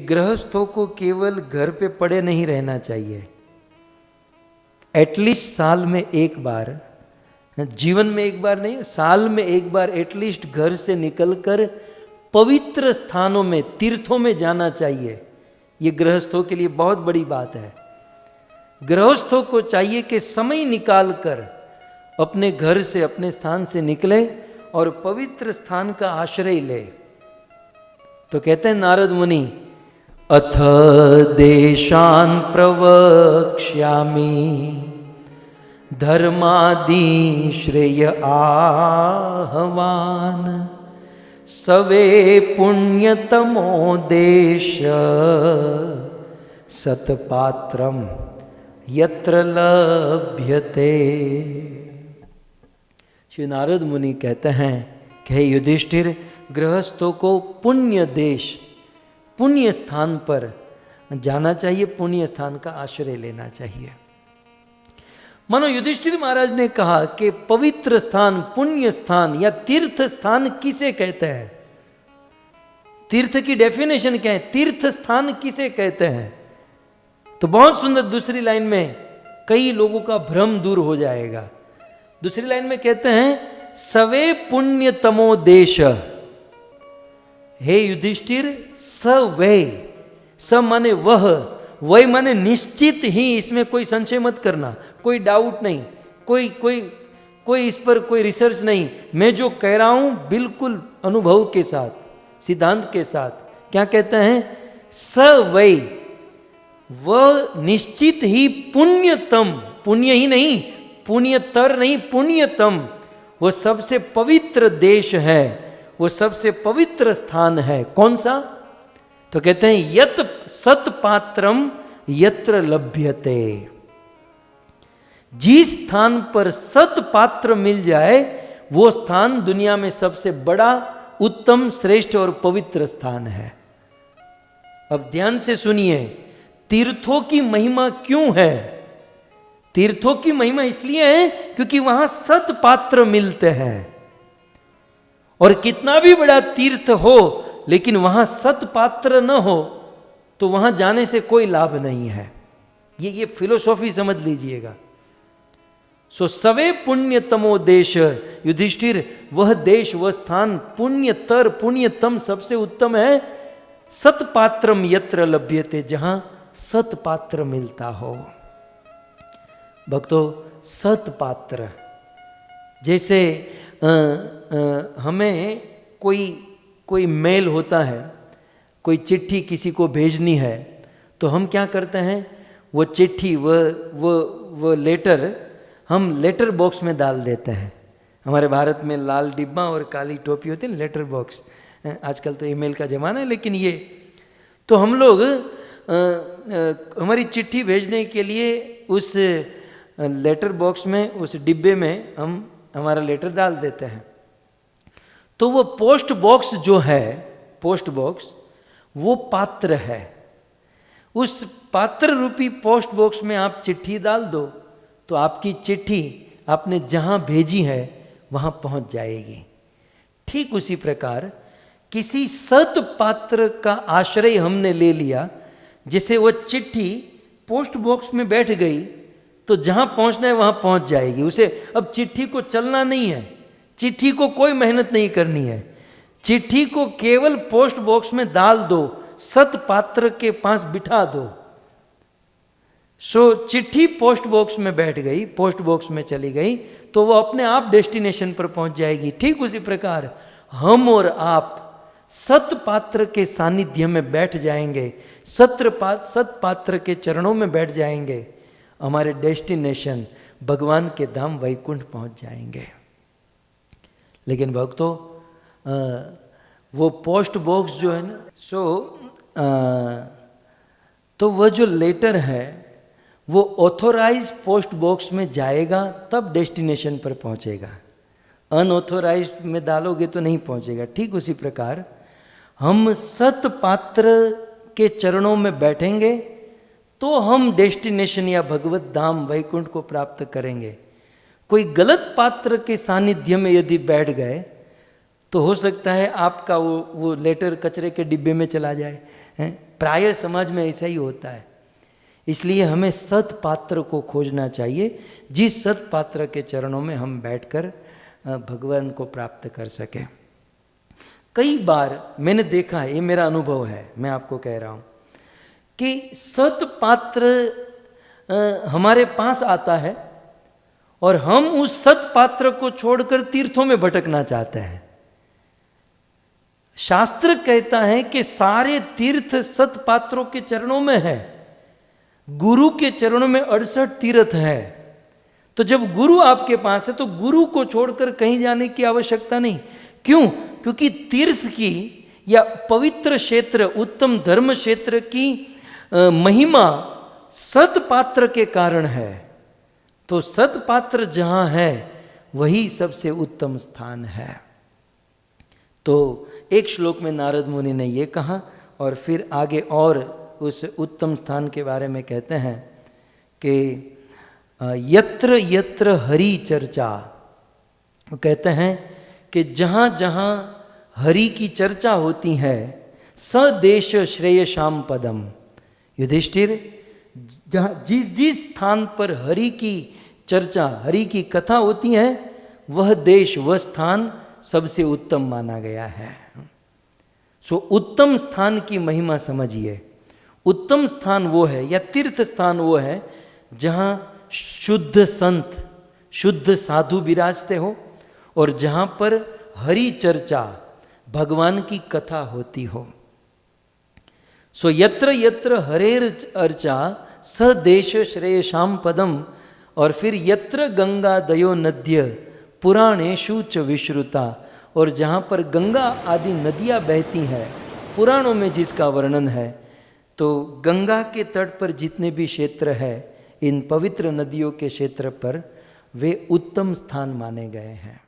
गृहस्थों को केवल घर पे पड़े नहीं रहना चाहिए, एटलीस्ट साल में एक बार, जीवन में एक बार नहीं, साल में एक बार एटलीस्ट घर से निकलकर पवित्र स्थानों में, तीर्थों में जाना चाहिए। ये गृहस्थों के लिए बहुत बड़ी बात है। गृहस्थों को चाहिए कि समय निकाल कर अपने घर से, अपने स्थान से निकले और पवित्र स्थान का आश्रय ले। तो कहते हैं नारद मुनि, अथ देशान प्रवक्ष्यामि धर्मादि श्रेय आहवान सवे पुण्यतमो देश सतपात्रम यत्र लभ्यते। श्री नारद मुनि कहते हैं कि हे युधिष्ठिर, गृहस्थों को पुण्य देश, पुण्य स्थान पर जाना चाहिए, पुण्य स्थान का आश्रय लेना चाहिए। मानो युधिष्ठिर महाराज ने कहा कि पवित्र स्थान, पुण्य स्थान या तीर्थ स्थान किसे कहते हैं? तीर्थ की डेफिनेशन क्या है? तीर्थ स्थान किसे कहते हैं? तो बहुत सुंदर दूसरी लाइन में कई लोगों का भ्रम दूर हो जाएगा। दूसरी लाइन में कहते हैं सवे पुण्यतमो देश। हे युधिष्ठिर, सवे, स माने वह, वही माने निश्चित ही, इसमें कोई संशय मत करना, कोई डाउट नहीं, कोई इस पर कोई रिसर्च नहीं। मैं जो कह रहा हूं बिल्कुल अनुभव के साथ, सिद्धांत के साथ। क्या कहते हैं? स वै, वह निश्चित ही पुण्यतम, पुण्य ही नहीं, पुण्यतर नहीं, पुण्यतम, वो सबसे पवित्र देश है, वो सबसे पवित्र स्थान है। कौन सा? तो कहते हैं यत सतपात्रम यत्र लभ्यते। जिस स्थान पर सतपात्र मिल जाए वो स्थान दुनिया में सबसे बड़ा, उत्तम, श्रेष्ठ और पवित्र स्थान है। अब ध्यान से सुनिए, तीर्थों की महिमा क्यों है? तीर्थों की महिमा इसलिए है क्योंकि वहां सतपात्र मिलते हैं। और कितना भी बड़ा तीर्थ हो लेकिन वहां सतपात्र न हो तो वहां जाने से कोई लाभ नहीं है। ये फिलोसॉफी समझ लीजिएगा। सो सवे पुण्यतमो देश, युधिष्ठिर, वह देश, वह स्थान पुण्यतर, पुण्यतम, सबसे उत्तम है। सतपात्रम यत्र लभ्यते, जहां सतपात्र मिलता हो। भक्तों, सतपात्र, जैसे हमें कोई मेल होता है, कोई चिट्ठी किसी को भेजनी है, तो हम क्या करते हैं? वो चिट्ठी, वो लेटर हम लेटर बॉक्स में डाल देते हैं। हमारे भारत में लाल डिब्बा और काली टोपी होती है, लेटर बॉक्स। आजकल तो ईमेल का ज़माना है, लेकिन ये तो हम लोग हमारी चिट्ठी भेजने के लिए उस लेटर बॉक्स में, उस डिब्बे में हम हमारा लेटर डाल देते हैं। तो वो पोस्ट बॉक्स जो है, पोस्ट बॉक्स, वो पात्र है। उस पात्र रूपी पोस्ट बॉक्स में आप चिट्ठी डाल दो तो आपकी चिट्ठी आपने जहां भेजी है वहां पहुंच जाएगी। ठीक उसी प्रकार किसी सत पात्र का आश्रय हमने ले लिया, जैसे वो चिट्ठी पोस्ट बॉक्स में बैठ गई तो जहां पहुंचना है वहां पहुंच जाएगी। उसे अब चिट्ठी को चलना नहीं है, चिट्ठी को कोई मेहनत नहीं करनी है, चिट्ठी को केवल पोस्ट बॉक्स में डाल दो, सत पात्र के पास बिठा दो। सो चिट्ठी पोस्ट बॉक्स में बैठ गई, पोस्ट बॉक्स में चली गई तो वो अपने आप डेस्टिनेशन पर पहुंच जाएगी। ठीक उसी प्रकार हम और आप सत पात्र के सानिध्य में बैठ जाएंगे, सत पात्र के चरणों में बैठ जाएंगे, हमारे डेस्टिनेशन भगवान के धाम वैकुंठ पहुंच जाएंगे। लेकिन भक्तों, वो पोस्ट बॉक्स जो है ना, तो वह जो लेटर है वो ऑथोराइज पोस्ट बॉक्स में जाएगा तब डेस्टिनेशन पर पहुंचेगा। अनऑथोराइज्ड में डालोगे तो नहीं पहुंचेगा। ठीक उसी प्रकार हम सत पात्र के चरणों में बैठेंगे तो हम डेस्टिनेशन या भगवत धाम वैकुंठ को प्राप्त करेंगे। कोई गलत पात्र के सानिध्य में यदि बैठ गए तो हो सकता है आपका वो लेटर कचरे के डिब्बे में चला जाए, हैं? प्राय समाज में ऐसा ही होता है। इसलिए हमें सत पात्र को खोजना चाहिए, जिस सत पात्र के चरणों में हम बैठकर भगवान को प्राप्त कर सकें। कई बार मैंने देखा है, ये मेरा अनुभव है, मैं आपको कह रहा हूँ कि सत पात्र हमारे पास आता है और हम उस सत पात्र को छोड़कर तीर्थों में भटकना चाहते हैं। शास्त्र कहता है कि सारे तीर्थ सत पात्रों के चरणों में है, गुरु के चरणों में 68 तीर्थ है। तो जब गुरु आपके पास है तो गुरु को छोड़कर कहीं जाने की आवश्यकता नहीं। क्यों? क्योंकि तीर्थ की या पवित्र क्षेत्र, उत्तम धर्म क्षेत्र की महिमा सत पात्र के कारण है। तो सत पात्र जहां है वही सबसे उत्तम स्थान है। तो एक श्लोक में नारद मुनि ने ये कहा और फिर आगे और उस उत्तम स्थान के बारे में कहते हैं कि यत्र यत्र हरि चर्चा, वो कहते हैं कि जहाँ जहाँ हरि की चर्चा होती है स देश श्रेयशाम पदम। युधिष्ठिर, जहाँ जिस जिस स्थान पर हरि की चर्चा, हरि की कथा होती है, वह देश, वह स्थान सबसे उत्तम माना गया है। सो उत्तम स्थान की महिमा समझिए। उत्तम स्थान वो है या तीर्थ स्थान वो है जहाँ शुद्ध संत, शुद्ध साधु विराजते हो और जहाँ पर हरि चर्चा, भगवान की कथा होती हो। सो यत्र यत्र हरेर अर्चा स देश श्रेयशाम पदम। और फिर यत्र गंगा दयो नद्य पुराणेषु च विश्रुता, और जहाँ पर गंगा आदि नदियाँ बहती हैं, पुराणों में जिसका वर्णन है, तो गंगा के तट पर जितने भी क्षेत्र है, इन पवित्र नदियों के क्षेत्र पर वे उत्तम स्थान माने गए हैं।